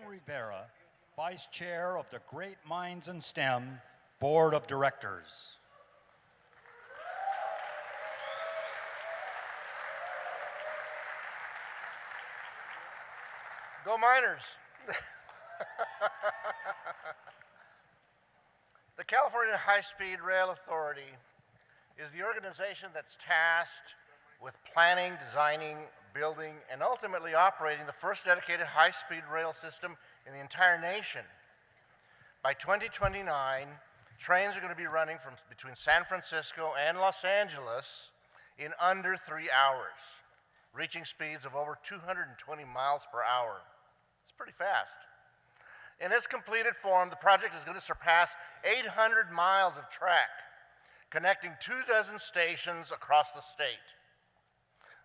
Rivera, Vice Chair of the Great Minds in STEM Board of Directors. Go Miners! The California High-Speed Rail Authority is the organization that's tasked with planning, designing, building, and ultimately operating the first dedicated high-speed rail system in the entire nation. By 2029, trains are going to be running from between San Francisco and Los Angeles in under 3 hours, reaching speeds of over 220 miles per hour. It's pretty fast. In its completed form, the project is going to surpass 800 miles of track, connecting 24 stations across the state.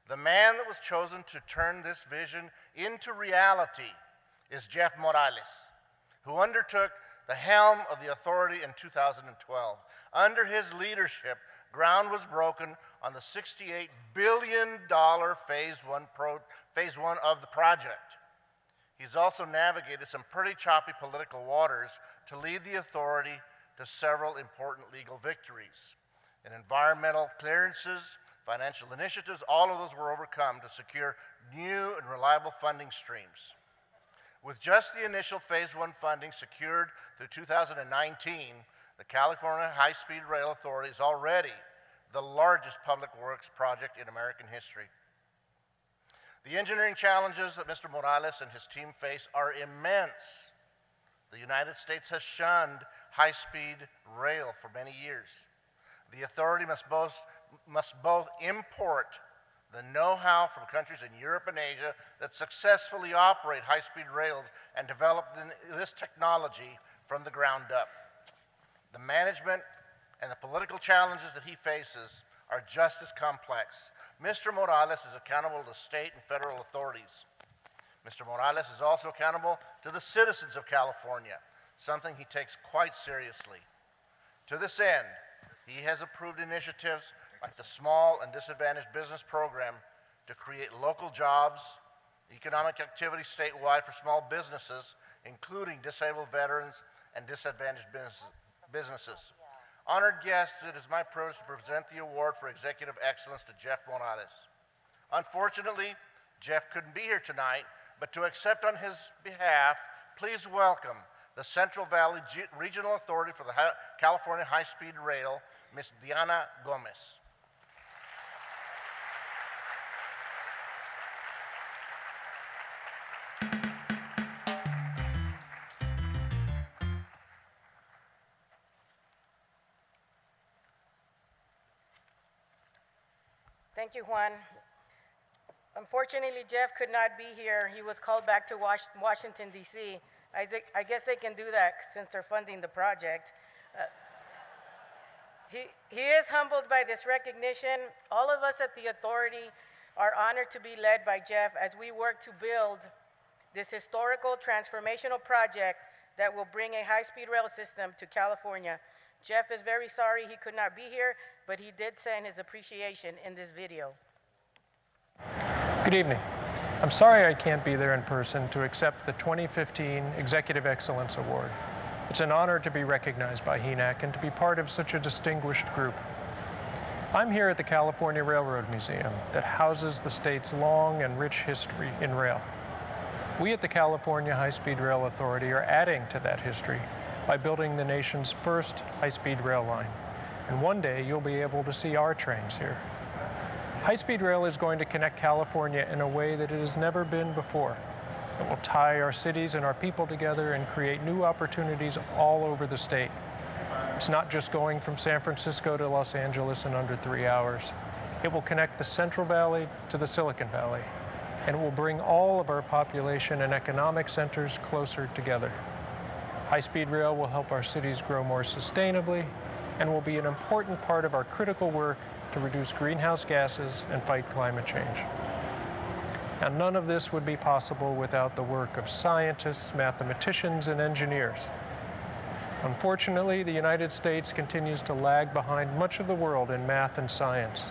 The man that was chosen to turn this vision into reality is Jeff Morales, who undertook the helm of the authority in 2012. Under his leadership, ground was broken on the $68 billion phase one of the project. He's also navigated some pretty choppy political waters to lead the authority to several important legal victories. In environmental clearances, financial initiatives, all of those were overcome to secure new and reliable funding streams. With just the initial phase one funding secured through 2019, the California High-Speed Rail Authority is already the largest public works project in American history. The engineering challenges that Mr. Morales and his team face are immense. The United States has shunned high-speed rail for many years. The authority must both import the know-how from countries in Europe and Asia that successfully operate high-speed rails and develop this technology from the ground up. The management and the political challenges that he faces are just as complex. Mr. Morales is accountable to state and federal authorities. Mr. Morales is also accountable to the citizens of California, something he takes quite seriously. To this end, he has approved initiatives like the Small and Disadvantaged Business Program to create local jobs, economic activity statewide for small businesses, including disabled veterans and disadvantaged businesses. Honored guests, it is my privilege to present the award for Executive Excellence to Jeff Morales. Unfortunately, Jeff couldn't be here tonight, but to accept on his behalf, please welcome the Central Valley Regional Authority for the California High-Speed Rail, Ms. Diane Gomez. Thank you, Juan. Unfortunately, Jeff could not be here. He was called back to Washington, D.C. I guess they can do that since they're funding the project. He is humbled by this recognition. All of us at the authority are honored to be led by Jeff as we work to build this historical transformational project that will bring a high-speed rail system to California. Jeff is very sorry he could not be here, but he did send his appreciation in this video. Good evening. I'm sorry I can't be there in person to accept the 2015 Executive Excellence Award. It's an honor to be recognized by HENAAC and to be part of such a distinguished group. I'm here at the California Railroad Museum that houses the state's long and rich history in rail. We at the California High-Speed Rail Authority are adding to that history by building the nation's first high-speed rail line. And one day you'll be able to see our trains here. High-speed rail is going to connect California in a way that it has never been before. It will tie our cities and our people together and create new opportunities all over the state. It's not just going from San Francisco to Los Angeles in under 3 hours. It will connect the Central Valley to the Silicon Valley, and it will bring all of our population and economic centers closer together. High-speed rail will help our cities grow more sustainably and will be an important part of our critical work to reduce greenhouse gases and fight climate change. Now, none of this would be possible without the work of scientists, mathematicians, and engineers. Unfortunately, the United States continues to lag behind much of the world in math and science.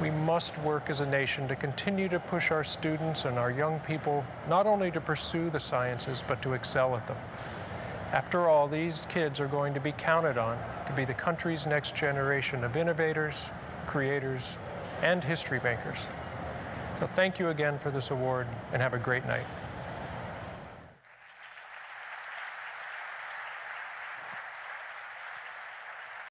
We must work as a nation to continue to push our students and our young people not only to pursue the sciences, but to excel at them. After all, these kids are going to be counted on to be the country's next generation of innovators, creators, and history makers. So thank you again for this award, and have a great night.